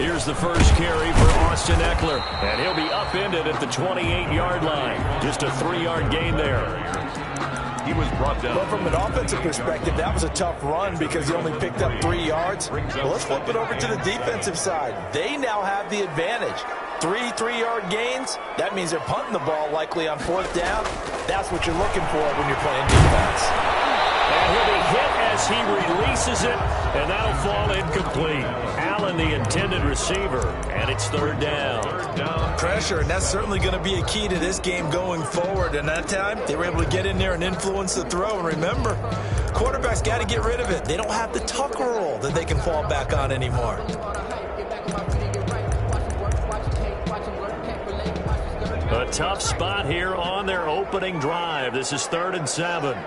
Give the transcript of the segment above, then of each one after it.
Here's the first carry for Austin Eckler, and he'll be upended at the 28-yard line. Just a 3-yard gain there. He was brought down. But from an offensive perspective, that was a tough run because he only picked up 3 yards. Well, let's flip it over to the defensive side. They now have the advantage. 3-3-yard gains, that means they're punting the ball likely on 4th down. That's what you're looking for when you're playing defense. And he'll be hit as he releases it, and that'll fall incomplete. Allen, the intended receiver, and it's 3rd down. Pressure, and that's certainly going to be a key to this game going forward. And that time, they were able to get in there and influence the throw. And remember, quarterbacks got to get rid of it. They don't have the tuck roll that they can fall back on anymore. A tough spot here on their opening drive. This is 3rd and 7.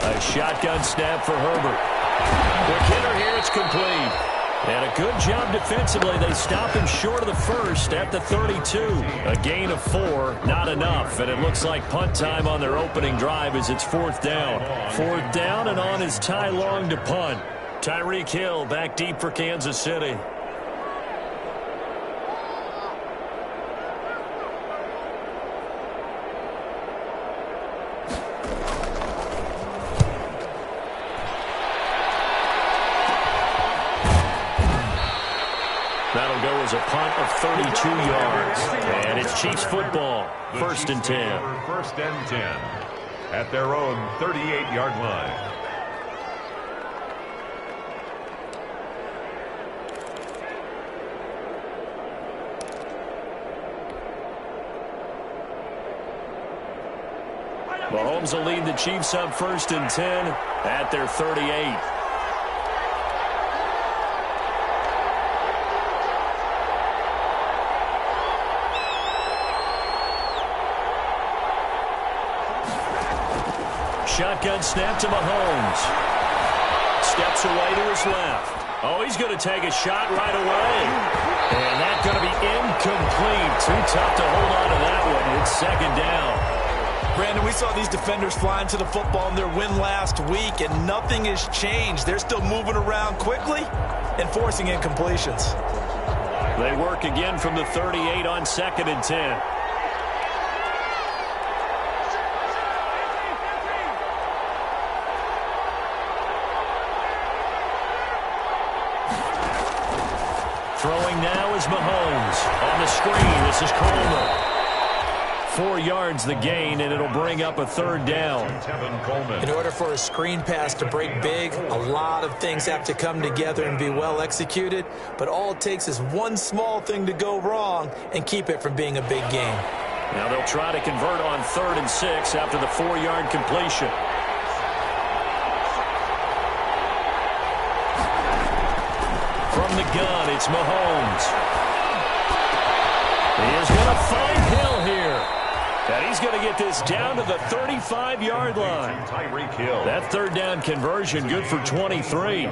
A shotgun snap for Herbert. Quick hitter here, it's complete. And a good job defensively. They stop him short of the first at the 32. A gain of 4, not enough. And it looks like punt time on their opening drive as it's 4th down. 4th down, and on is Ty Long to punt. Tyreek Hill back deep for Kansas City. That'll go as a punt of 32 yards. And it's Chiefs football. 1st and 10. 1st and 10 at their own 38-yard line. Mahomes will lead the Chiefs up 1st and 10 at their 38. Shotgun snap to Mahomes. Steps away to his left. Oh, he's going to take a shot right away. And that's going to be incomplete. Too tough to hold on to that one. It's 2nd down. Brandon, we saw these defenders flying to the football in their win last week, and nothing has changed. They're still moving around quickly and forcing incompletions. They work again from the 38 on 2nd and 10. Throwing now is Mahomes. On the screen, this is Coleman. 4 yards the gain, and it'll bring up a 3rd down. In order for a screen pass to break big, a lot of things have to come together and be well executed, but all it takes is one small thing to go wrong and keep it from being a big game. Now they'll try to convert on 3rd and 6 after the 4-yard completion. From the gun, it's Mahomes. He is going to find Hill here. And he's going to get this down to the 35-yard line. Tyreek Hill. That 3rd down conversion good for 23.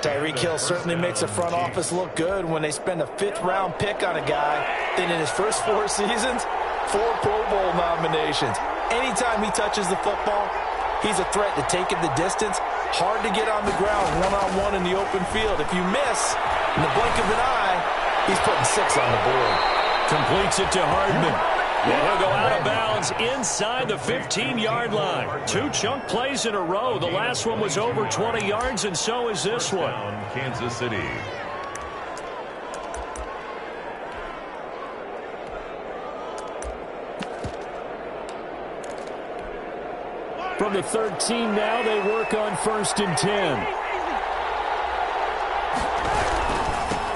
Tyreek Hill certainly makes the front office look good when they spend a 5th-round pick on a guy. Then in his first 4 seasons, 4 Pro Bowl nominations. Anytime he touches the football, he's a threat to take it the distance. Hard to get on the ground one-on-one in the open field. If you miss, in the blink of an eye, he's putting 6 on the board. Completes it to Hardman. And he'll go out of bounds inside the 15-yard line. 2 chunk plays in a row. The last one was over 20 yards, and so is this one. Kansas City. From the 13 now, they work on 1st and 10.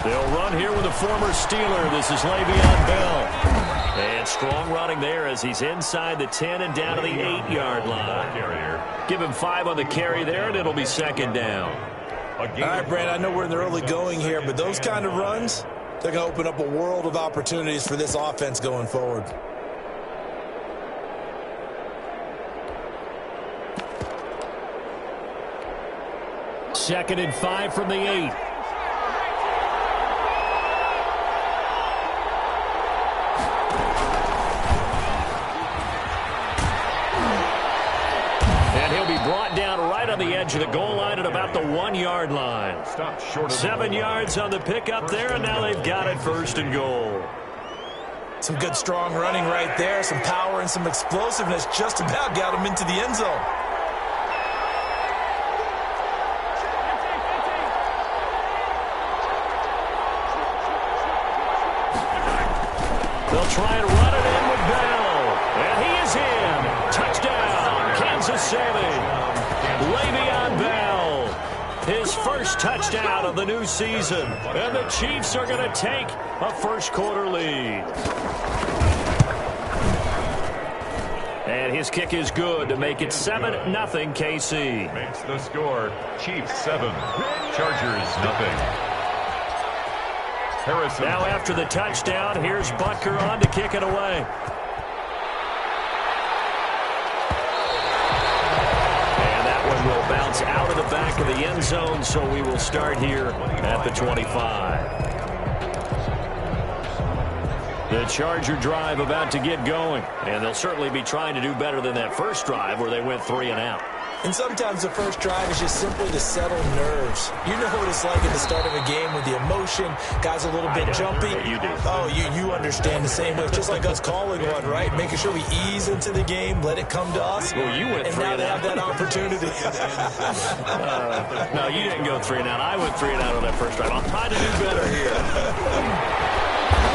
They'll run here with a former Steeler. This is Le'Veon Bell. And strong running there as he's inside the 10 and down to the 8-yard line. Give him 5 on the carry there, and it'll be 2nd down. All right, Brand, I know we're in the early going here, but those kind of runs, they're going to open up a world of opportunities for this offense going forward. Second and 5 from the 8. on the edge of the goal line at about the 1-yard line. Stop short of 7 yards on the pickup there, and now they've got it 1st and goal. Some good strong running right there, some power and some explosiveness just about got him into the end zone. They'll try and run it in with Bell. And he is in. Touchdown, Kansas City. Le'Veon Bell. His first touchdown of the new season. And the Chiefs are going to take a first-quarter lead. And his kick is good to make it 7-0 KC. makes the score. Chiefs 7, Chargers nothing. Harrison. Now after the touchdown, here's Butker on to kick it away. And that one will bounce out of the back of the end zone, so we will start here at the 25. The Charger drive about to get going, and they'll certainly be trying to do better than that first drive where they went 3 and out. And sometimes the first drive is just simply to settle nerves. You know what it's like at the start of a game with the emotion. Guys a little bit jumpy. You do. Oh, you understand the same way. It's just like us calling one, right? Making sure we ease into the game, let it come to us. Well, you went and 3 now and they out. have that opportunity. No, you didn't go 3 and out. I went 3 and out on that first drive. I'll try to do better here.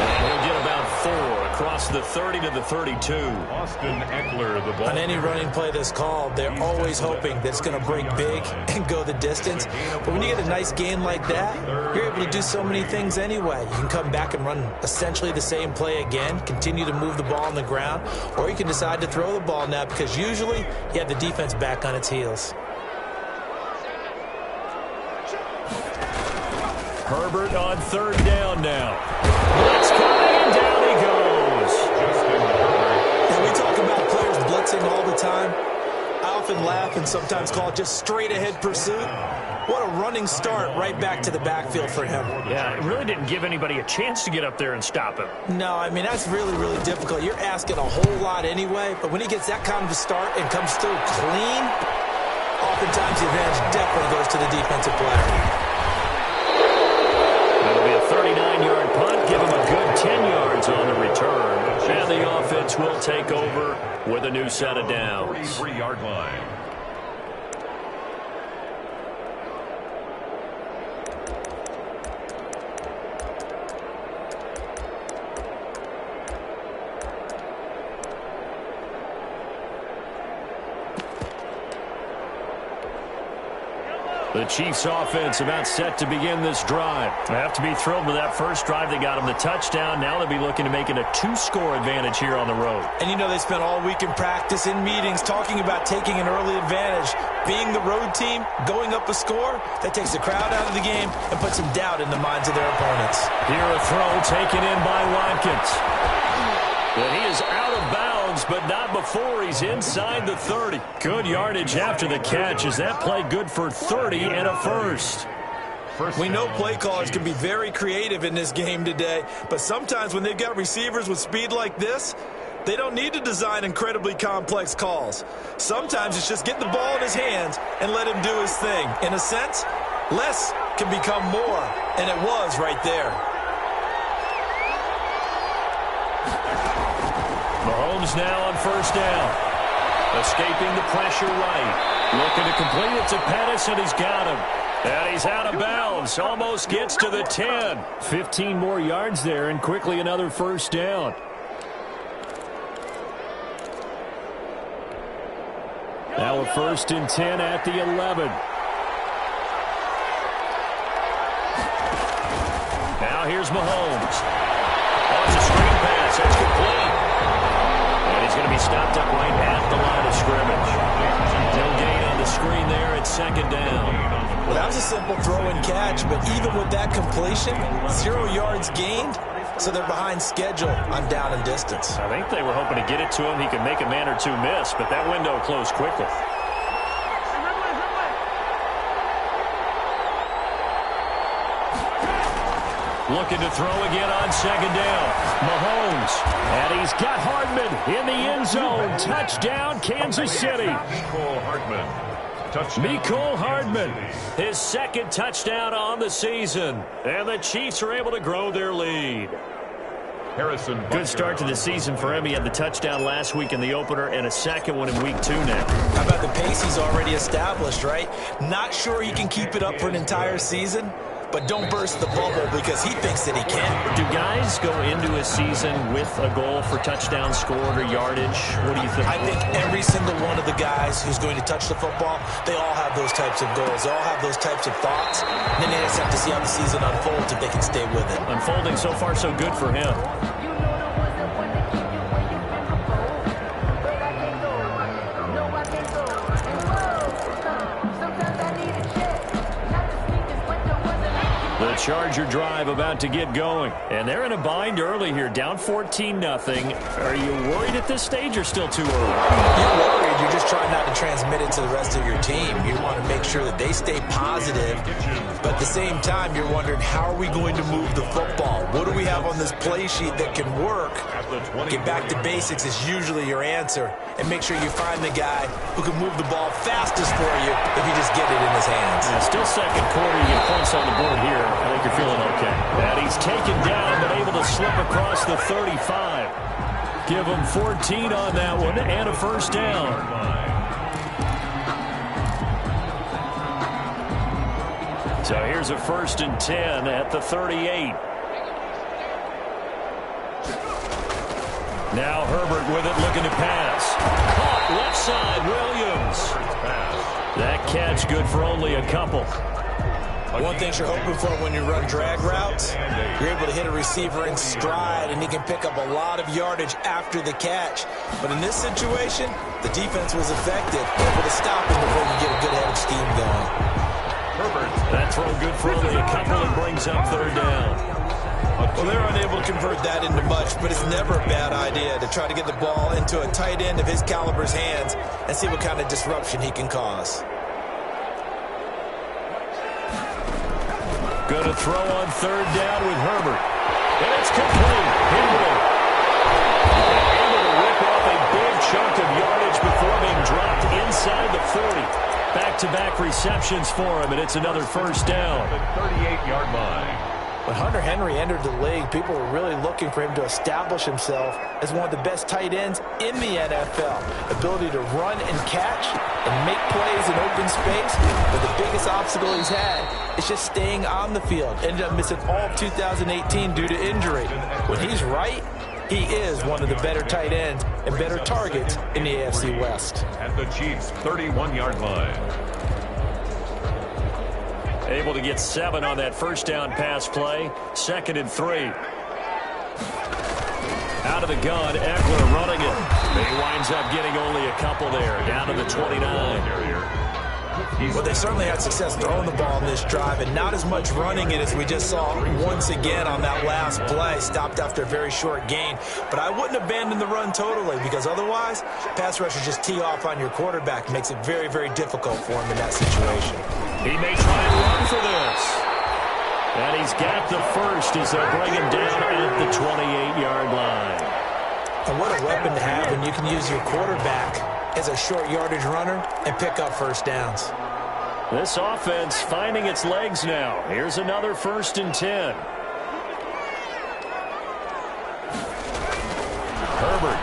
And he'll get about 4 across the 30 to the 32. Austin Eckler, the ball. On any running play that's called, they're always hoping that it's going to break big and go the distance. But when you get a nice gain like that, you're able to do so many things anyway. You can come back and run essentially the same play again, continue to move the ball on the ground, or you can decide to throw the ball now because usually you have the defense back on its heels. Herbert on 3rd down now. Blitz coming, and down he goes. And we talk about players blitzing all the time. I often laugh and sometimes call it just straight-ahead pursuit. What a running start right back to the backfield for him. Yeah, it really didn't give anybody a chance to get up there and stop him. No, I mean, that's really, really difficult. You're asking a whole lot anyway, but when he gets that kind of a start and comes through clean, oftentimes the advantage definitely goes to the defensive player. That'll be a 39-yard punt. Give him a good 10 yards on the return. And the offense will take over with a new set of downs. 43-yard line. The Chiefs offense about set to begin this drive. They have to be thrilled with that first drive. They got them the touchdown. Now they'll be looking to make it a 2-score advantage here on the road. And you know they spent all week in practice, in meetings, talking about taking an early advantage. Being the road team, going up a score, that takes the crowd out of the game and puts some doubt in the minds of their opponents. Here a throw taken in by Watkins. And he is out of bounds, but not before he's inside the 30. Good yardage after the catch. Is that play good for 30 and a first? We know play callers can be very creative in this game today, but sometimes when they've got receivers with speed like this, they don't need to design incredibly complex calls. Sometimes it's just get the ball in his hands and let him do his thing. In a sense, less can become more, and it was right there. Mahomes now on 1st down. Escaping the pressure right. Looking to complete it to Pettis, and he's got him. And he's out of bounds. Almost gets to the 10. 15 more yards there, and quickly another 1st down. Now a 1st and 10 at the 11. Now here's Mahomes. Oh, it's a screen pass. That's complete. And he's going to be stopped up right at the line of scrimmage. No gain on the screen there at 2nd down. Well, that was a simple throw and catch, but even with that completion, 0 yards gained, so they're behind schedule on down and distance. I think they were hoping to get it to him. He could make a man or two miss, but that window closed quickly. Looking to throw again on 2nd down. Mahomes. And he's got Hardman in the end zone. Touchdown, Kansas City. Cole Hartman. Touchdown. Mecole Hardman, his second touchdown on the season. And the Chiefs are able to grow their lead. Harrison. Good start to the season for him. He had the touchdown last week in the opener and a second one in week 2 now. How about the pace he's already established, right? Not sure he can keep it up for an entire season, but don't burst the bubble because he thinks that he can. Do guys go into a season with a goal for touchdown scored or yardage? What do you think? I think every single one of the guys who's going to touch the football, they all have those types of goals. They all have those types of thoughts. And then they just have to see how the season unfolds if they can stay with it. Unfolding so far so good for him. The Charger drive about to get going. And they're in a bind early here, down 14-0. Are you worried at this stage or still too early? You're worried. You're just trying not to transmit it to the rest of your team. You want to make sure that they stay positive. But at the same time, you're wondering, how are we going to move the football? What do we have on this play sheet that can work? Get back to basics is usually your answer. And make sure you find the guy who can move the ball fastest for you if you just get it in his hands. Yeah, still second quarter. You get points on the board here. I think you're feeling okay. And he's taken down, but able to slip across the 35. Give him 14 on that one and a first down. So here's a 1st and 10 at the 38. Now Herbert with it, looking to pass. Caught left side, Williams. That catch good for only a couple. One thing you're hoping for when you run drag routes, you're able to hit a receiver in stride, and he can pick up a lot of yardage after the catch. But in this situation, the defense was effective, able to stop him before you get a good head of steam going. Herbert. That throw good for only a couple and brings up 3rd down. Well, they're unable to convert that into much, but it's never a bad idea to try to get the ball into a tight end of his caliber's hands and see what kind of disruption he can cause. Going to throw on 3rd down with Herbert. And it's complete. Able to rip off a big chunk of yardage before being dropped inside the 40. Back-to-back receptions for him, and it's another first down. The 38-yard line. When Hunter Henry entered the league, people were really looking for him to establish himself as one of the best tight ends in the NFL. Ability to run and catch and make plays in open space. But the biggest obstacle he's had is just staying on the field. Ended up missing all of 2018 due to injury. When he's right, he is one of the better tight ends and better targets in the AFC West. At the Chiefs' 31-yard line. Able to get 7 on that first down pass play. 2nd and 3. Out of the gun, Eckler running it. He winds up getting only a couple there, down to the 29. Well, they certainly had success throwing the ball in this drive, and not as much running it as we just saw once again on that last play. Stopped after a very short gain. But I wouldn't abandon the run totally, because otherwise, pass rushers just tee off on your quarterback. Makes it very, very difficult for him in that situation. He may try and run for this. And he's got the first as they bring him down at the 28-yard line. And what a weapon to have when you can use your quarterback as a short yardage runner and pick up first downs. This offense finding its legs now. Here's another 1st and 10. Herbert.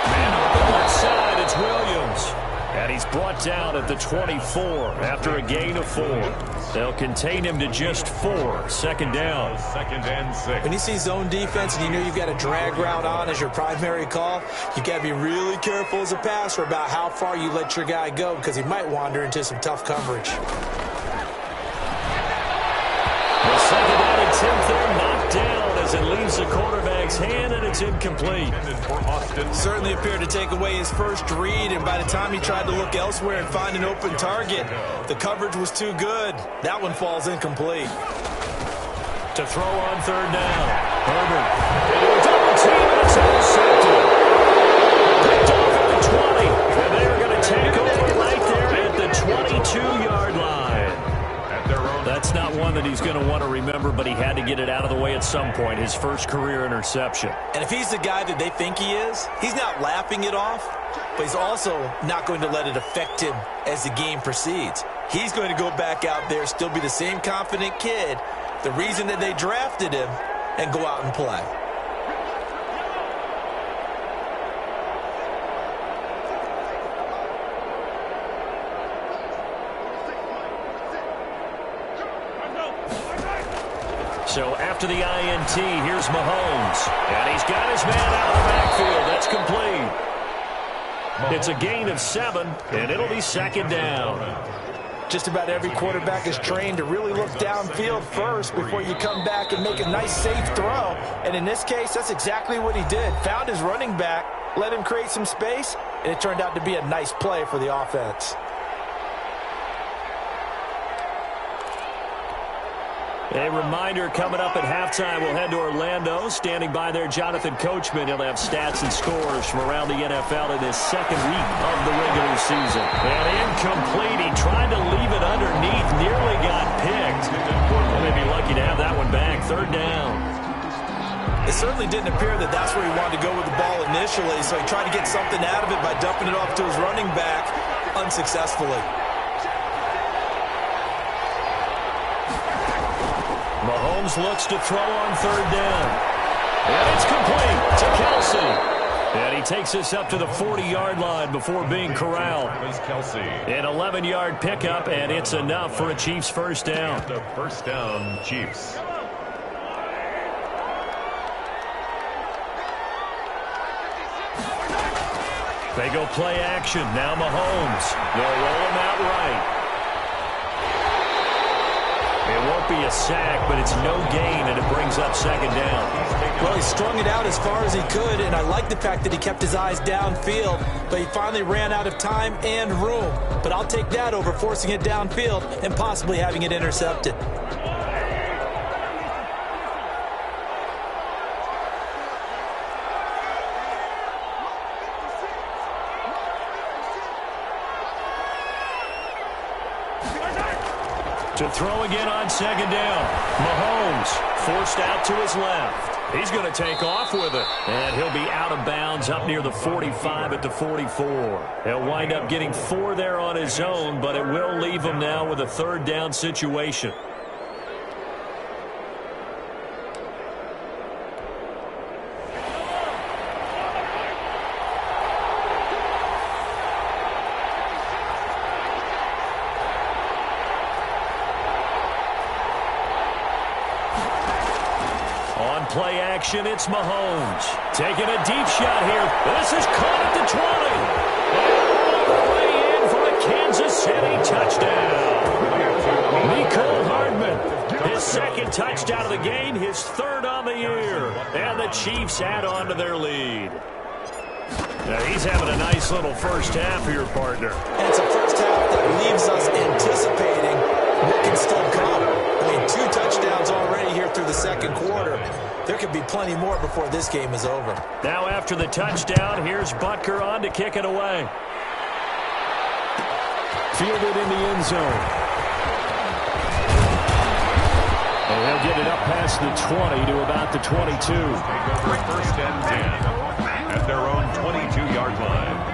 Man on the left side, it's Williams. And he's brought down at the 24 after a gain of 4. They'll contain him to just 4. 2nd down. 2nd and 6. When you see zone defense and you know you've got a drag route on as your primary call, you've got to be really careful as a passer about how far you let your guy go, because he might wander into some tough coverage. The 2nd down and 10th there, knocked down as it leaves the quarterback's hand, and it's incomplete. Certainly appeared to take away his first read, and by the time he tried to look elsewhere and find an open target, the coverage was too good. That one falls incomplete. To throw on 3rd down. Herbert. Double team, and it's intercepted. Picked off at the 20. And they're going to take over right there at the 22-yard line. That's not one that he's going to want to remember, but he had to get it out of the way at some point, his first career interception. And if he's the guy that they think he is, he's not laughing it off. but he's also not going to let it affect him as the game proceeds. He's going to go back out there, still be the same confident kid, the reason that they drafted him, and go out and play. So after the INT, here's Mahomes. And he's got his man out of the backfield. That's complete. It's a gain of 7, and it'll be second down. Just about every quarterback is trained to really look downfield first before you come back and make a nice, safe throw. And in this case, that's exactly what he did. Found his running back, let him create some space, and it turned out to be a nice play for the offense. A reminder coming up at halftime, we'll head to Orlando. Standing by there, Jonathan Coachman. He'll have stats and scores from around the NFL in this second week of the regular season. And incomplete. He tried to leave it underneath, nearly got picked. And they'd be lucky to have that one back. Third down. It certainly didn't appear that that's where he wanted to go with the ball initially, so he tried to get something out of it by dumping it off to his running back unsuccessfully. Mahomes looks to throw on third down. And it's complete to Kelsey. And he takes us up to the 40-yard line before being corralled. An 11-yard pickup, and it's enough for a Chiefs first down. The first down, Chiefs. They go play action. Now Mahomes. They'll roll him out right. It won't be a sack, but it's no gain, and it brings up second down. Well, he strung it out as far as he could, and I like the fact that he kept his eyes downfield, but he finally ran out of time and room. But I'll take that over forcing it downfield and possibly having it intercepted. To throw again on second down. Mahomes forced out to his left. He's going to take off with it. And he'll be out of bounds up near the 45 at the 44. He'll wind up getting 4 there on his own, but it will leave him now with a third down situation. Play action, it's Mahomes. Taking a deep shot here. This is caught at the 20. And all the way in for a Kansas City touchdown. Mecole Hardman, his second touchdown of the game, his third on the year. And the Chiefs add on to their lead. Now he's having a nice little first half here, partner. And it's a first half that leaves us anticipating what can still come. I mean, 2 touchdowns already here through the second quarter. There could be plenty more before this game is over. Now after the touchdown, here's Butker on to kick it away. Fielded in the end zone. And he'll get it up past the 20 to about the 22. First and 10 at their own 22-yard line.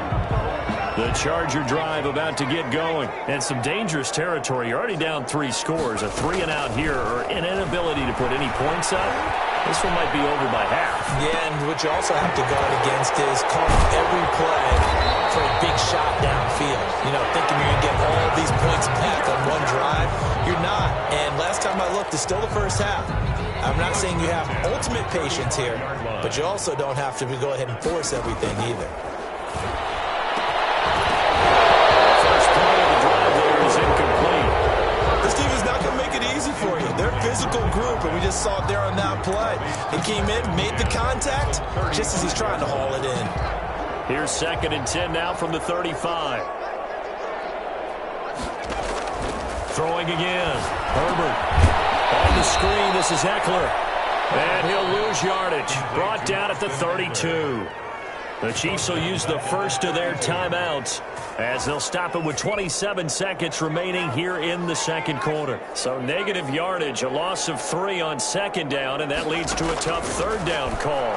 The Charger drive about to get going. And some dangerous territory. You're already down 3 scores. A 3-and-out here or an inability to put any points up. This one might be over by half. Yeah, and what you also have to guard against is calling every play for a big shot downfield. You know, thinking you're going to get all these points back on one drive. You're not. And last time I looked, it's still the first half. I'm not saying you have ultimate patience here, but you also don't have to go ahead and force everything either. First play of the drive there is incomplete. This team is not going to make it easy for you. They're a physical group, and we just saw it there on that play. He came in, made the contact, just as he's trying to haul it in. Here's second and 10 now from the 35. Throwing again. Herbert on the screen. This is Eckler. And he'll lose yardage. Brought down at the 32. The Chiefs will use the first of their timeouts as they'll stop it with 27 seconds remaining here in the second quarter. So negative yardage, a loss of 3 on second down, and that leads to a tough third down call.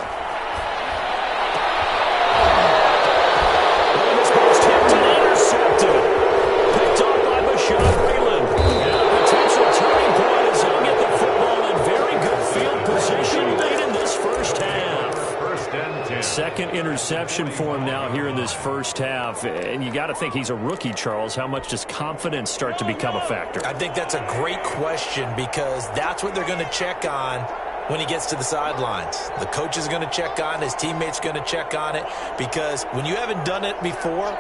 interception for him now here in this first half. And you got to think he's a rookie, Charles. How much does confidence start to become a factor? I think that's a great question because that's what they're going to check on when he gets to the sidelines. The coach is going to check on it. His teammates going to check on it because when you haven't done it before,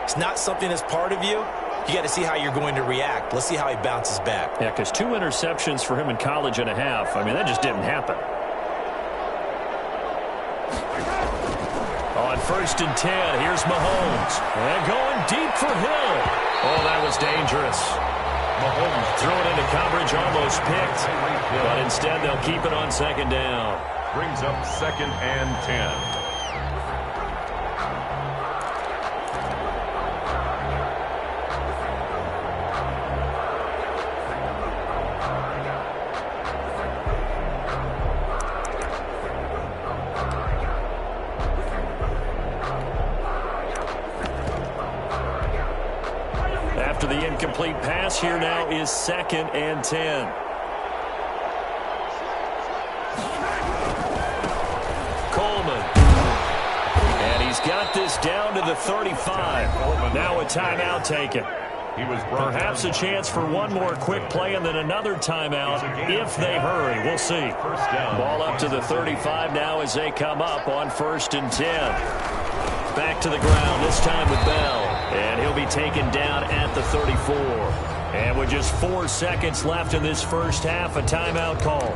it's not something that's part of you. You got to see how you're going to react. Let's see how he bounces back. Yeah, because 2 interceptions for him in college and a half. I mean, that just didn't happen. On 1st and 10, here's Mahomes. And going deep for Hill. Oh, that was dangerous. Mahomes threw it into coverage, almost picked. But instead, they'll keep it on 2nd down. Brings up 2nd and 10. After the incomplete pass, here now is 2nd and 10. Coleman. And he's got this down to the 35. Now a timeout taken. Perhaps a chance for one more quick play and then another timeout if they hurry. We'll see. Ball up to the 35 now as they come up on 1st and 10. Back to the ground, this time with Bell. And he'll be taken down at the 34. And with just 4 seconds left in this first half, a timeout call.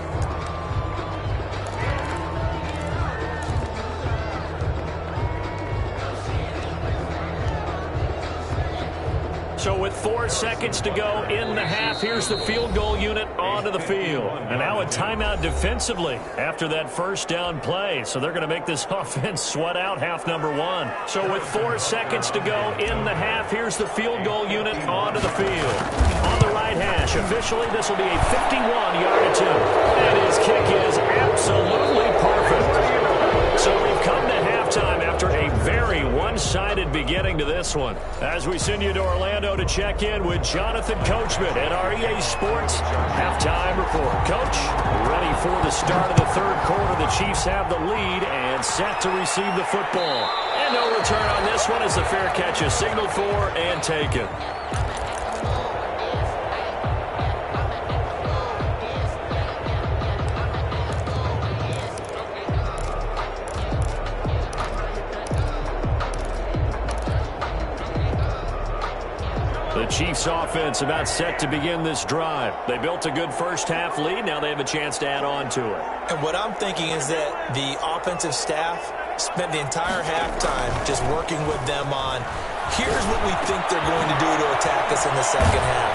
So with 4 seconds to go in the half, here's the field goal unit onto the field. And now a timeout defensively after that first down play. So they're going to make this offense sweat out half number 1. So with 4 seconds to go in the half, here's the field goal unit onto the field. On the right hash, officially this will be a 51-yard attempt. And his kick is absolutely perfect. So we've come to halftime after a very one-sided beginning to this one. As we send you to Orlando to check in with Jonathan Coachman at our EA Sports Halftime Report. Coach, ready for the start of the 3rd quarter. The Chiefs have the lead and set to receive the football. And no return on this one as the fair catch is signaled for and taken. The Chiefs offense about set to begin this drive. They built a good first half lead. Now they have a chance to add on to it. And what I'm thinking is that the offensive staff spent the entire halftime just working with them on, here's what we think they're going to do to attack us in the second half.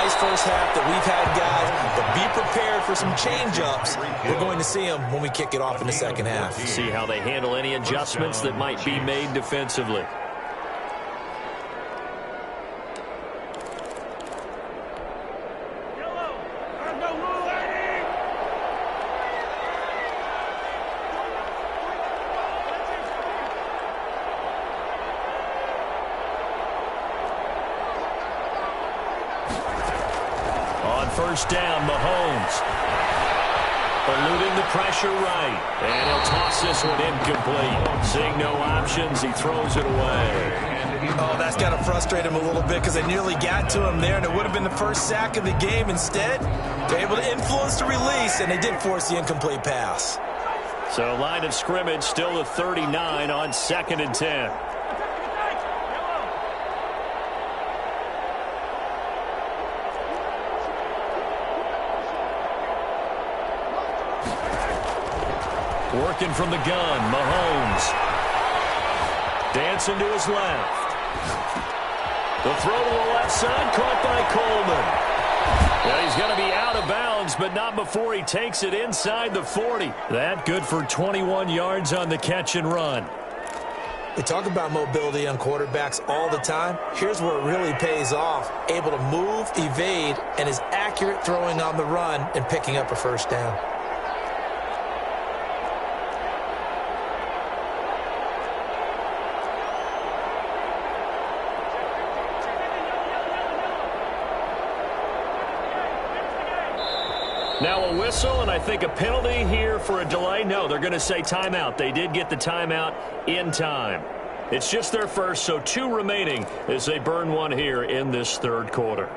Nice first half that we've had, guys, but be prepared for some change-ups. We're going to see them when we kick it off in the second half. See how they handle any adjustments that might be made defensively. First down, Mahomes. Eluding the pressure right. And he'll toss this one incomplete. Seeing no options, he throws it away. Oh, that's got to frustrate him a little bit because they nearly got to him there, and it would have been the first sack of the game. Instead, they're able to influence the release, and they did force the incomplete pass. So line of scrimmage still at 39 on 2nd and 10. Working from the gun, Mahomes. Dancing to his left. The throw to the left side, caught by Coleman. Well, he's going to be out of bounds, but not before he takes it inside the 40. That good for 21 yards on the catch and run. We talk about mobility on quarterbacks all the time. Here's where it really pays off. Able to move, evade, and is accurate throwing on the run and picking up a first down. Now a whistle, and I think a penalty here for a delay. No, they're going to say timeout. They did get the timeout in time. It's just their first, so 2 remaining as they burn one here in this third quarter.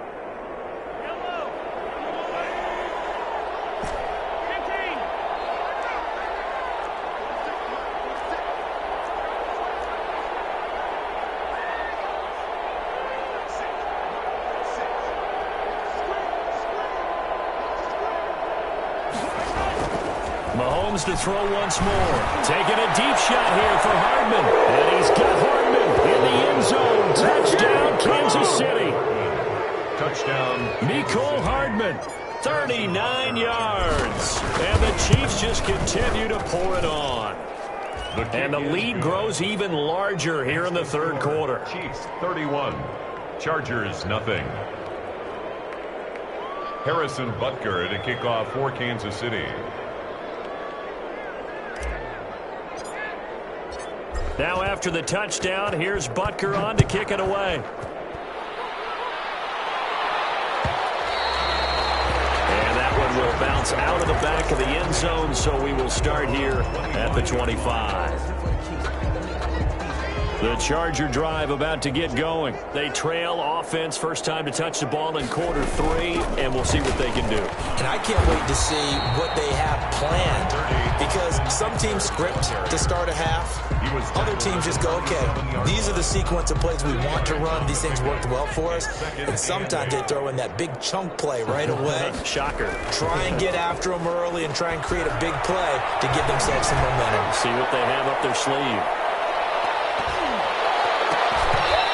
Mahomes to throw once more. Taking a deep shot here for Hardman. And he's got Hardman in the end zone. Touchdown, Kansas City. Touchdown. Mecole Hardman, 39 yards. And the Chiefs just continue to pour it on. And the lead grows even larger here in the third quarter. Chiefs 31. Chargers nothing. Harrison Butker to kick off for Kansas City. Now after the touchdown, here's Butker on to kick it away. And that one will bounce out of the back of the end zone, so we will start here at the 25. The Charger drive about to get going. They trail offense, first time to touch the ball in quarter 3, and we'll see what they can do. And I can't wait to see what they have planned, because some teams script to start a half. Other teams just go, okay, these are the sequence of plays we want to run. These things worked well for us. And sometimes they throw in that big chunk play right away. Shocker. Try and get after them early and try and create a big play to give themselves some momentum. See what they have up their sleeve.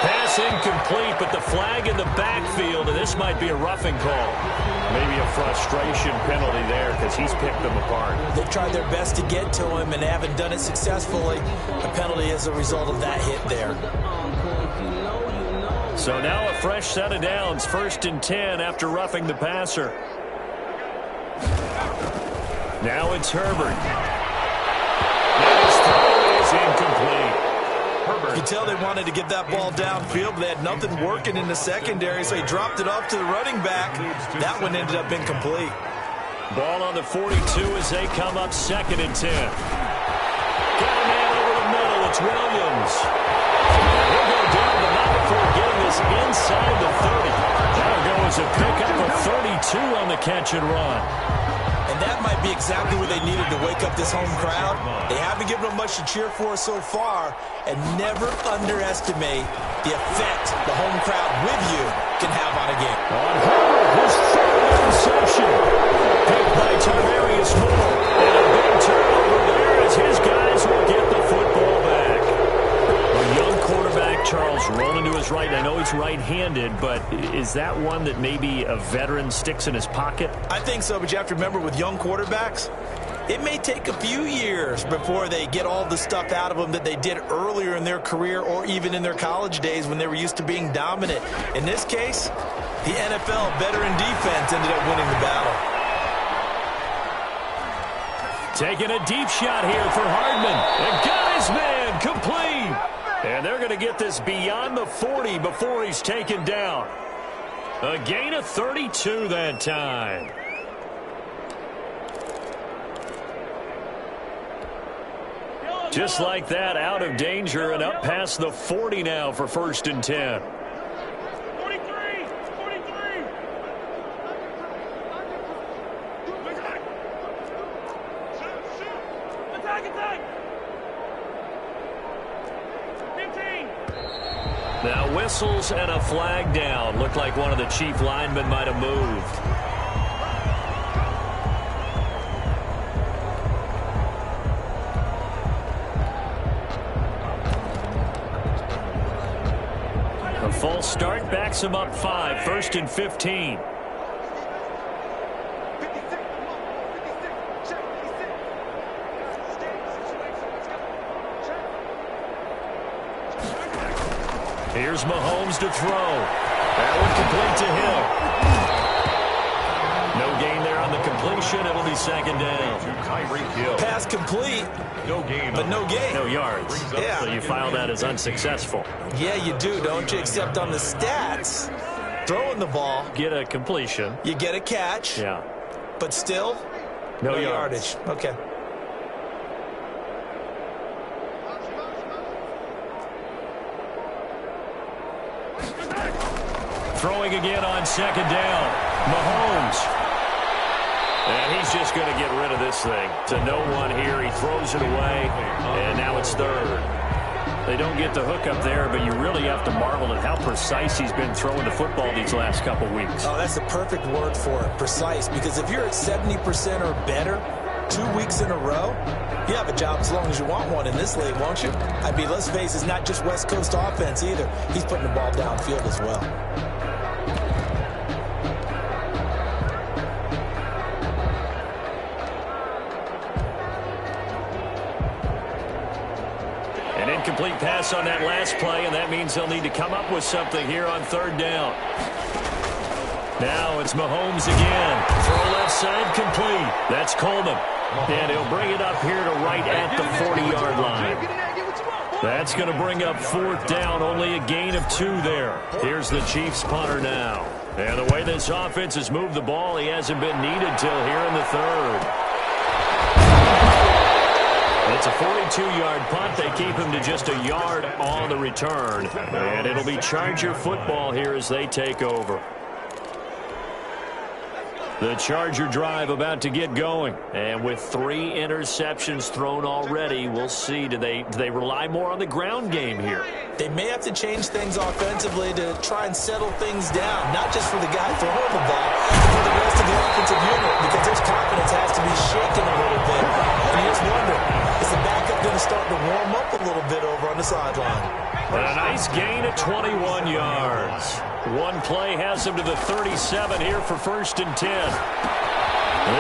Pass incomplete, but the flag in the backfield, and this might be a roughing call. Maybe a frustration penalty there because he's picked them apart. They've tried their best to get to him and haven't done it successfully. The penalty is a result of that hit there. So now a fresh set of downs, 1st and 10 after roughing the passer. Now it's Herbert. And his throw is incomplete. You can tell they wanted to get that ball downfield, but they had nothing working in the secondary, so he dropped it off to the running back. That one ended up incomplete. Ball on the 42 as they come up 2nd and 10. Got a man over the middle. It's Williams. And he'll go down, but not before getting this inside the 30. That'll go as a pickup of 32 on the catch and run. And that might be exactly what they needed to wake up this home crowd. They haven't given them much to cheer for so far, and never underestimate the effect the home crowd with you can have on a game. On Herbert, his 3rd interception. Picked by Tarvarius Moore. And a big turnover there as his guys will get the football back. A young quarterback, Charles, rolling to his right. I know he's right-handed, but is that one that maybe a veteran sticks in his pocket? I think so, but you have to remember with young quarterbacks, it may take a few years before they get all the stuff out of them that they did earlier in their career or even in their college days when they were used to being dominant. In this case, the NFL veteran defense ended up winning the battle. Taking a deep shot here for Hardman. And got his man complete. And they're going to get this beyond the 40 before he's taken down. A gain of 32 that time. Just like that, out of danger and up past the 40 now for 1st and 10. 43. Attack. 15. Now whistles and a flag down. Looked like one of the Chief linemen might have moved. A false start backs him up 5. 1st and 15. Here's Mahomes to throw. That one complete to him. No gain there on the completion. It'll be 2nd down. Pass complete, No gain. but no gain. No yards. Yeah. So you file that as unsuccessful. Yeah, you do, don't you? Except on the stats, throwing the ball, Get a completion. you get a catch. Yeah. but still, no yardage. Okay. Throwing again on second down. Mahomes. And he's just going to get rid of this thing. To no one here. He throws it away, and now it's third. They don't get the hook up there, but you really have to marvel at how precise he's been throwing the football these last couple weeks. Oh, that's the perfect word for it, precise. Because if you're at 70% or better 2 weeks in a row, you have a job as long as you want one in this league, won't you? I mean, let's face it, it's not just West Coast offense either. He's putting the ball downfield as well. An incomplete pass on that last play, and that means they'll need to come up with something here on third down. Now it's Mahomes again. Throw left side complete. That's Coleman. And he'll bring it up here to right at the 40-yard line. That's going to bring up fourth down, only a gain of 2 there. Here's the Chiefs punter now. And the way this offense has moved the ball, he hasn't been needed till here in the third. It's a 42-yard punt. They keep him to just a yard on the return. And it'll be Charger football here as they take over. The Charger drive about to get going. And with 3 interceptions thrown already, we'll see. Do they rely more on the ground game here? They may have to change things offensively to try and settle things down, not just for the guy throwing the ball, but for the rest of the offensive unit, because their confidence has to be shaken a little bit. And you just wonder, is the backup going to start to warm up a little bit over on the sideline? And a nice gain of 21 yards. One play has him to the 37 here for 1st and 10.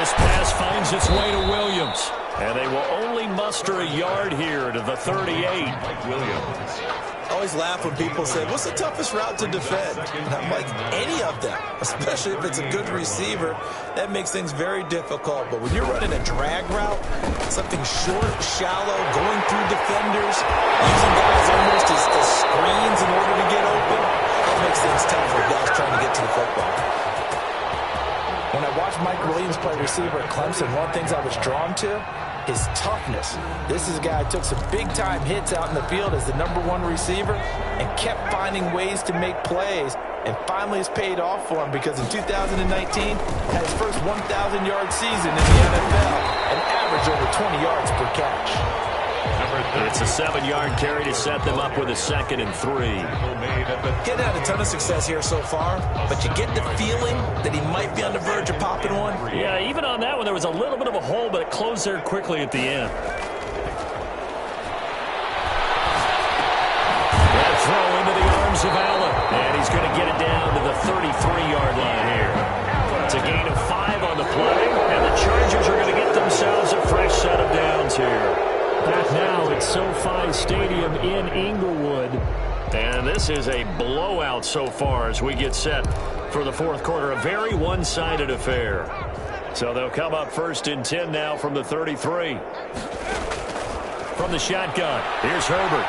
This pass finds its way to Williams. And they will only muster a yard here to the 38. Williams. I always laugh when people say, what's the toughest route to defend? And I'm like, any of them, especially if it's a good receiver. That makes things very difficult. But when you're running a drag route, something short, shallow, going through defenders, using guys almost as screens in order to get open, that makes things tough for guys trying to get to the football. When I watched Mike Williams play receiver at Clemson, one of the things I was drawn to, his toughness. This is a guy who took some big-time hits out in the field as the #1 receiver and kept finding ways to make plays, and finally it's paid off for him because in 2019, had his first 1,000-yard season in the NFL and averaged over 20 yards per catch. It's a 7-yard carry to set them up with a 2nd and 3. Getting had a ton of success here so far, but you get the feeling that he might be on the verge of popping one. Yeah, even on that one, there was a little bit of a hole, but it closed there quickly at the end. That throw into the arms of Allen, and he's going to get it down to the 33-yard line here. It's a gain of 5 on the play, and the Chargers are going to get themselves a fresh set of downs here. Back now at SoFi Stadium in Inglewood. And this is a blowout so far as we get set for the fourth quarter. A very one-sided affair. So they'll come up 1st and 10 now from the 33. From the shotgun, here's Herbert.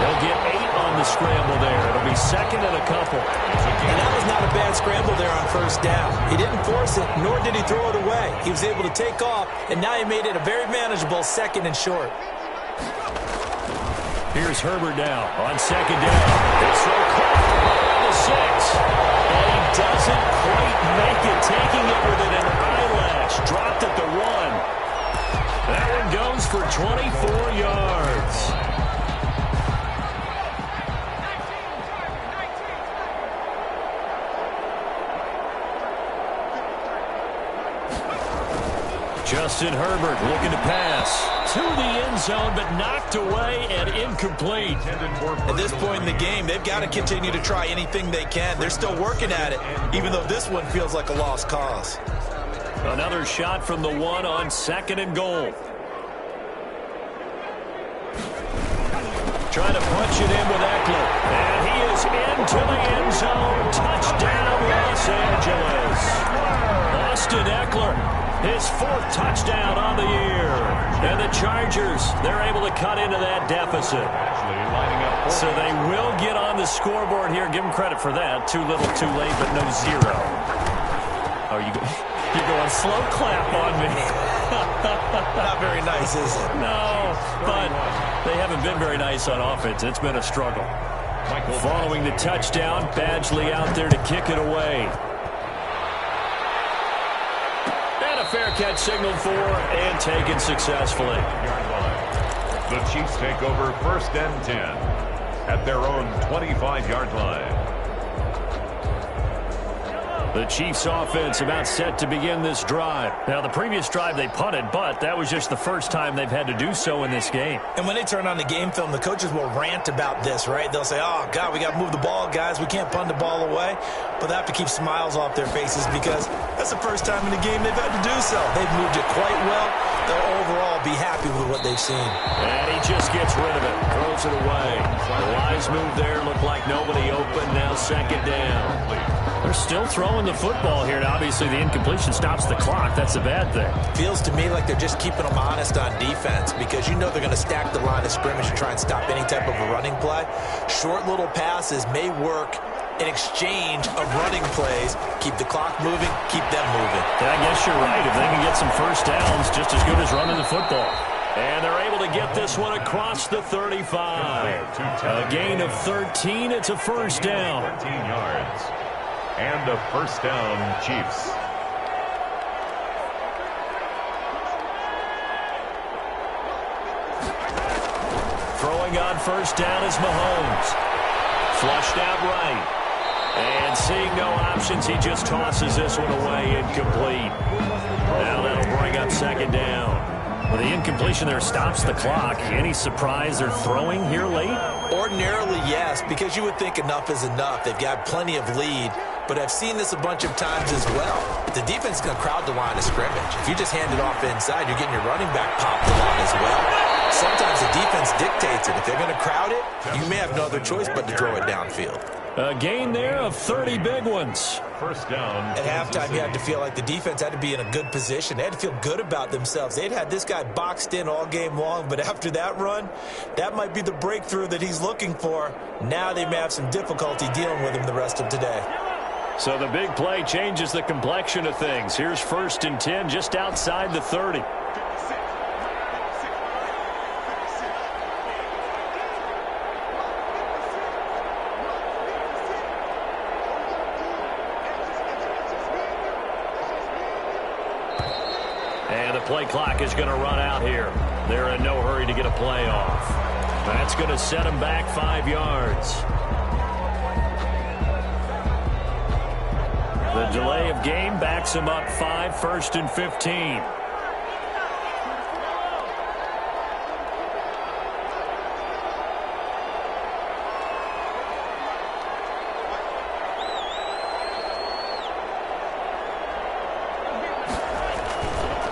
They'll get 8 on the scramble there. It'll be 2nd and a couple. And that was not a bad scramble there on 1st down. He didn't force it, nor did he throw it away. He was able to take off, and now he made it a very manageable 2nd and short. Here's Herbert now on 2nd down. He'll throw caught on the 6. And he doesn't quite make it, taking it within an eyelash. Dropped at the 1. That one goes for 24 yards. Justin Herbert looking to pass to the end zone, but knocked away and incomplete. At this point in the game, they've got to continue to try anything they can. They're still working at it, even though this one feels like a lost cause. Another shot from the 1 on 2nd and goal. Trying to punch it in with Eckler. And he is into the end zone. Touchdown, Los Angeles. Austin Eckler His 4th touchdown on the year. And the Chargers, they're able to cut into that deficit. So they will get on the scoreboard here. Give them credit for that. Too little, too late, but no 0. Oh, you're going slow clap on me. Not very nice, is it? No, but they haven't been very nice on offense. It's been a struggle. Following the touchdown, Badgley out there to kick it away. And a fair catch signaled for and taken successfully. The Chiefs take over 1st and 10 at their own 25-yard line. The Chiefs offense about set to begin this drive. Now, the previous drive they punted, but that was just the first time they've had to do so in this game. And when they turn on the game film, the coaches will rant about this, right? They'll say, oh, God, we got to move the ball, guys. We can't punt the ball away. But they have to keep smiles off their faces because that's the first time in the game they've had to do so. They've moved it quite well. They'll overall be happy with what they've seen. And he just gets rid of it, throws it away. The wise move there, looked like nobody open. Now 2nd down. They're still throwing the football here, and obviously the incompletion stops the clock. That's a bad thing. Feels to me like they're just keeping them honest on defense because you know they're going to stack the line of scrimmage and try and stop any type of a running play. Short little passes may work in exchange of running plays. Keep the clock moving, keep them moving. Yeah, I guess you're right. If they can get some first downs, just as good as running the football. And they're able to get this one across the 35. A gain of 13. It's a first down. 13 yards. And a first down, Chiefs. Throwing on first down is Mahomes. Flushed out right. And seeing no options, he just tosses this one away, incomplete. Now that'll bring up 2nd down. Well, the incompletion there stops the clock. Any surprise they're throwing here late? Ordinarily, yes, because you would think enough is enough. They've got plenty of lead, but I've seen this a bunch of times as well. The defense is going to crowd the line of scrimmage. If you just hand it off inside, you're getting your running back popped a lot as well. Sometimes the defense dictates it. If they're going to crowd it, you may have no other choice but to throw it downfield. A gain there of 30 big ones. First down. At halftime, you had to feel like the defense had to be in a good position. They had to feel good about themselves. They'd had this guy boxed in all game long, but after that run, that might be the breakthrough that he's looking for. Now they may have some difficulty dealing with him the rest of today. So the big play changes the complexion of things. Here's 1st and 10 just outside the 30. And the play clock is going to run out here. They're in no hurry to get a play off. That's going to set them back 5 yards. The delay of game backs them up 5, 1st and 15.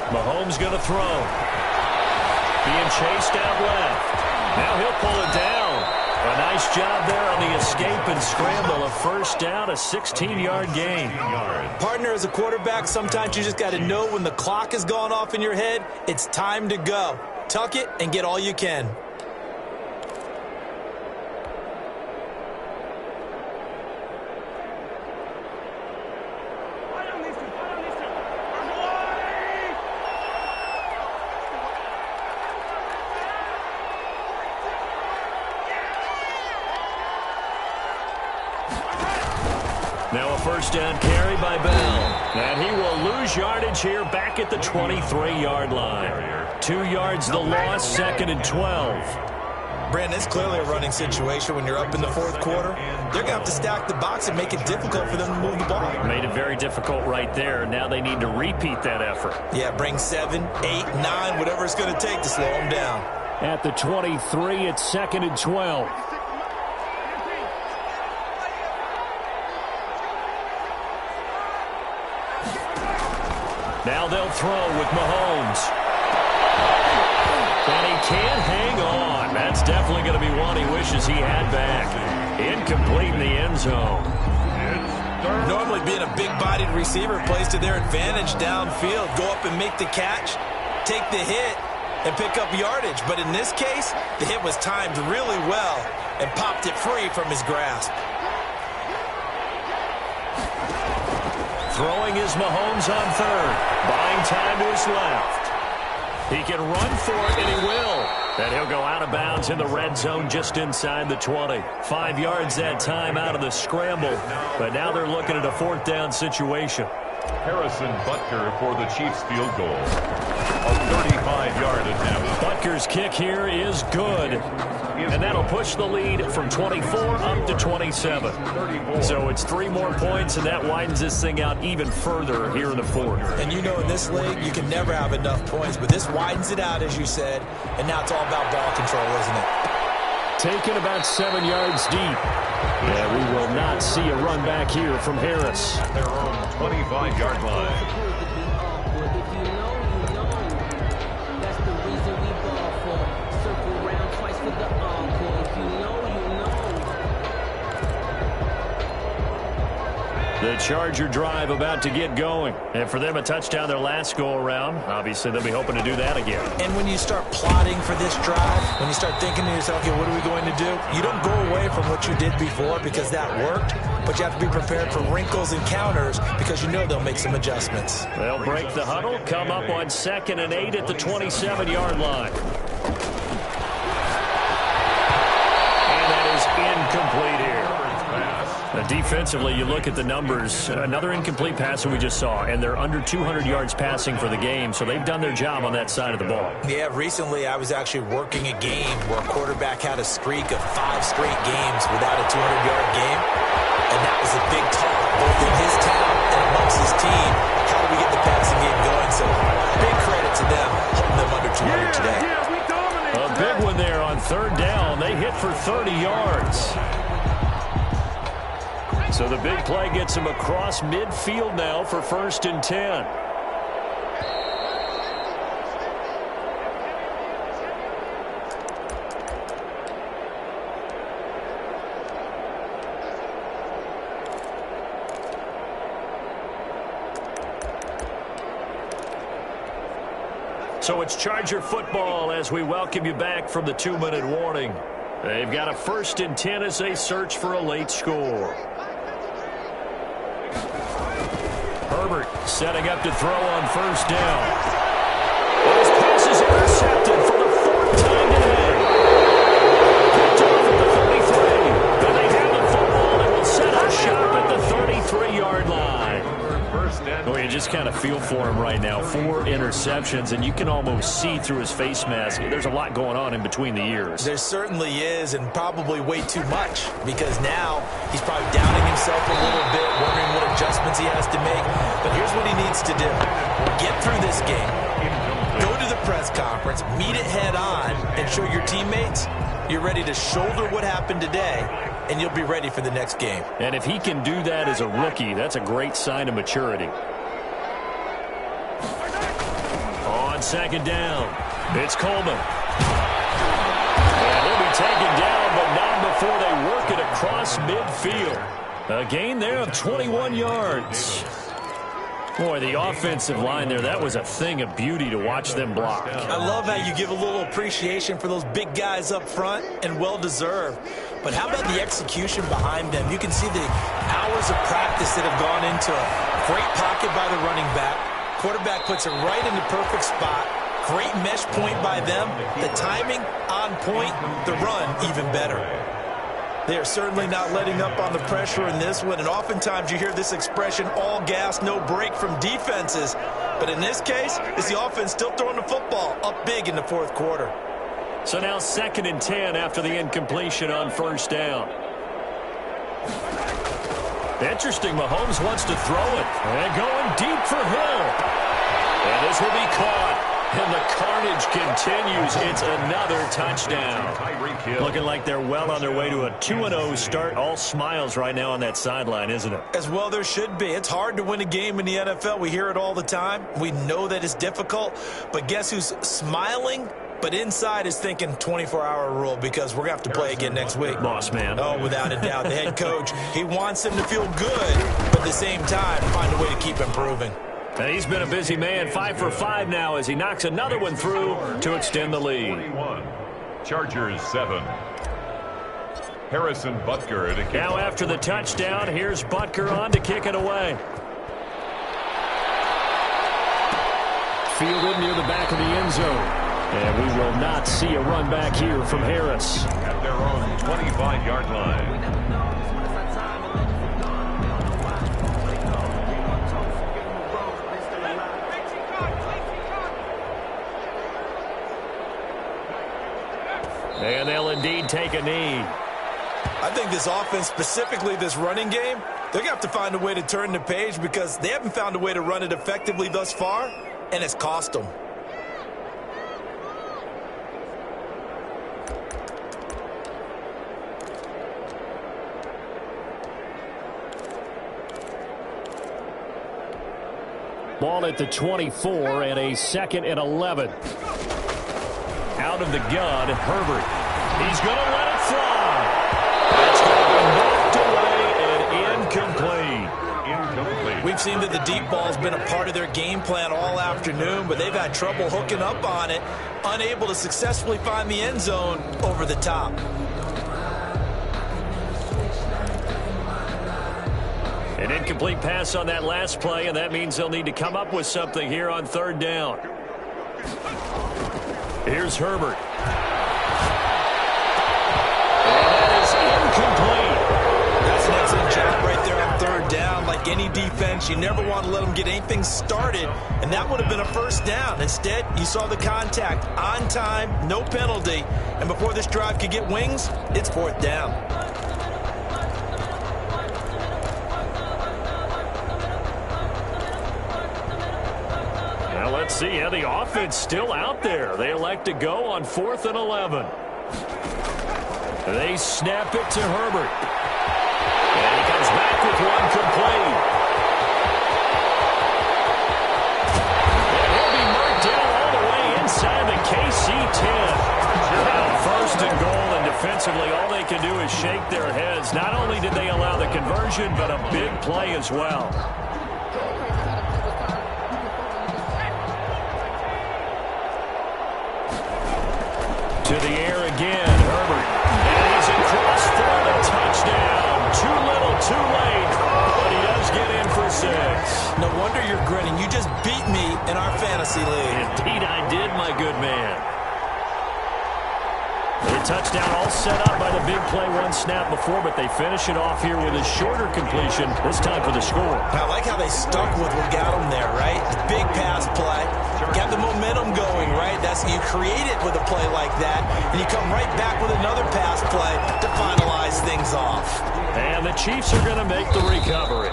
Mahomes going to throw. Being chased out left. Now he'll pull it down. A nice job there on the escape and scramble. A first down, a 16-yard gain. Partner, as a quarterback, sometimes you just got to know when the clock has gone off in your head, it's time to go. Tuck it and get all you can. Now a first down carry by Bell. And he will lose yardage here back at the 23-yard line. 2 yards the loss, 2nd and 12. Brandon, it's clearly a running situation when you're up in the 4th quarter. They're going to have to stack the box and make it difficult for them to move the ball. Made it very difficult right there. Now they need to repeat that effort. Yeah, bring 7, 8, 9, whatever it's going to take to slow them down. At the 23, it's 2nd and 12. Now they'll throw with Mahomes. And he can't hang on. That's definitely going to be one he wishes he had back. Incomplete in the end zone. It's Normally being a big-bodied receiver plays to their advantage downfield. Go up and make the catch, take the hit, and pick up yardage. But in this case, the hit was timed really well and popped it free from his grasp. Throwing is Mahomes on third. Buying time to his left. He can run for it, and he will. And he'll go out of bounds in the red zone just inside the 20. 5 yards that time out of the scramble. But now they're looking at a fourth down situation. Harrison Butker for the Chiefs field goal. A 35-yard attempt. Butker's kick here is good. And that'll push the lead from 24 up to 27. So it's 3 more points, and that widens this thing out even further here in the fourth. And you know in this league, you can never have enough points. But this widens it out, as you said. And now it's all about ball control, isn't it? Taken about 7 yards deep. Yeah, we will not see a run back here from Harris. At their own 25-yard line. The Charger drive about to get going. And for them, a touchdown their last go-around. Obviously, they'll be hoping to do that again. And when you start plotting for this drive, when you start thinking to yourself, okay, what are we going to do? You don't go away from what you did before because that worked, but you have to be prepared for wrinkles and counters because you know they'll make some adjustments. They'll break the huddle, come up on 2nd and 8 at the 27-yard line. And that is incomplete here. Defensively, you look at the numbers. Another incomplete pass that we just saw, and they're under 200 yards passing for the game, so they've done their job on that side of the ball. Yeah, recently I was actually working a game where a quarterback had a streak of 5 straight games without a 200-yard game, and that was a big talk, both in his town and amongst his team. How do we get the passing game going? So big credit to them, holding them under 200 today. A big one there on 3rd down. They hit for 30 yards. So the big play gets him across midfield now for 1st and 10. So it's Charger football as we welcome you back from the 2-minute warning. They've got a 1st and 10 as they search for a late score. Herbert setting up to throw on 1st down. And his pass is intercepted for the 4th time today. Picked off at the 33. And they have the football and will set up shop at the 33-yard line. Oh, you just kind of feel for him right now. 4 interceptions, and you can almost see through his face mask. There's a lot going on in between the ears. There certainly is, and probably way too much, because now he's probably doubting himself a little bit, wondering what adjustments he has to make. But here's what he needs to do. Get through this game. Go to the press conference, meet it head on, and show your teammates you're ready to shoulder what happened today, and you'll be ready for the next game. And if he can do that as a rookie, that's a great sign of maturity. On 2nd down, it's Coleman. And he'll be taken down, but not before they work it across midfield. A gain there of 21 yards. Boy, the offensive line there, that was a thing of beauty to watch them block. I love how you give a little appreciation for those big guys up front, and well-deserved. But how about the execution behind them? You can see the hours of practice that have gone into a great pocket by the running back. Quarterback puts it right in the perfect spot. Great mesh point by them. The timing on point. The run even better. They are certainly not letting up on the pressure in this one, and oftentimes you hear this expression, all gas, no break from defenses. But in this case, it's the offense still throwing the football up big in the 4th quarter. So now 2nd and 10 after the incompletion on 1st down. Interesting, Mahomes wants to throw it. And going deep for Hill. And this will be caught. And the carnage continues. It's another touchdown. Looking like they're well on their way to a 2-0 start. All smiles right now on that sideline, isn't it? As well there should be. It's hard to win a game in the NFL. We hear it all the time. We know that it's difficult. But guess who's smiling but inside is thinking 24-hour rule because we're going to have to play again next week. Boss man. Oh, without a doubt. The head coach, he wants him to feel good, but at the same time, find a way to keep improving. And he's been a busy man, 5 for 5 now as he knocks another one through to extend the lead. 41. Chargers 7. Harrison Butker to kick. Now after the touchdown, here's Butker on to kick it away. Fielded near the back of the end zone. And we will not see a run back here from Harris. At their own 25-yard line. And they'll indeed take a knee. I think this offense, specifically this running game, they're going to have to find a way to turn the page because they haven't found a way to run it effectively thus far, and it's cost them. Ball at the 24 and a 2nd and 11. Out of the gun, Herbert. He's going to let it fly. It's going to be knocked away and incomplete. We've seen that the deep ball's been a part of their game plan all afternoon, but they've had trouble hooking up on it, unable to successfully find the end zone over the top. An incomplete pass on that last play, and that means they'll need to come up with something here on 3rd down. Here's Herbert. And that is incomplete. That's an excellent job right there on 3rd down. Like any defense, you never want to let them get anything started, and that would have been a 1st down. Instead, you saw the contact on time, no penalty, and before this drive could get wings, it's 4th down. Let's see how the offense still out there. They elect to go on 4th and 11. They snap it to Herbert. And he comes back with one complete. And he'll be marked down all the way inside the KC-10. Now 1st and goal, and defensively all they can do is shake their heads. Not only did they allow the conversion, but a big play as well. To the air again, Herbert. And he's across for the touchdown. Too little, too late. But he does get in for 6. No wonder you're grinning. You just beat me in our fantasy league. Indeed I did, my good man. The touchdown all set up by the big play one snap before, but they finish it off here with a shorter completion, this time for the score. I like how they stuck with what got them there, right? The big pass play. Got the momentum going, right? That's you create it with a play like that, and you come right back with another pass play to finalize things off. And the Chiefs are going to make the recovery.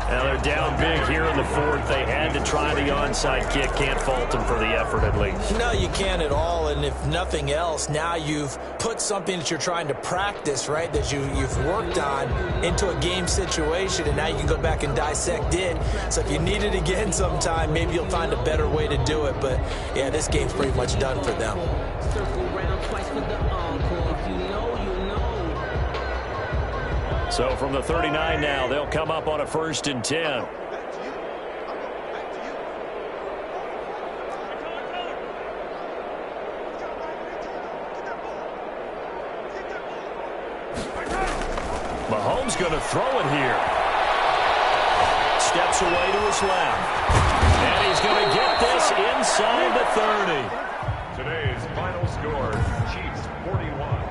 Now they're down big here in the 4th. They had to try the onside kick. Can't fault them for the effort at least. No, you can't at all. And if nothing else, now you've put something that you're trying to practice, right, that you've worked on into a game situation, and now you can go back and dissect it. So if you need it again sometime, maybe you'll find a better way to do it. But, yeah, this game's pretty much done for them. So from the 39 now, they'll come up on a 1st and 10. Mahomes going to throw it here. Steps away to his left. And he's going to get this inside the 30. Today's final score, Chiefs 41,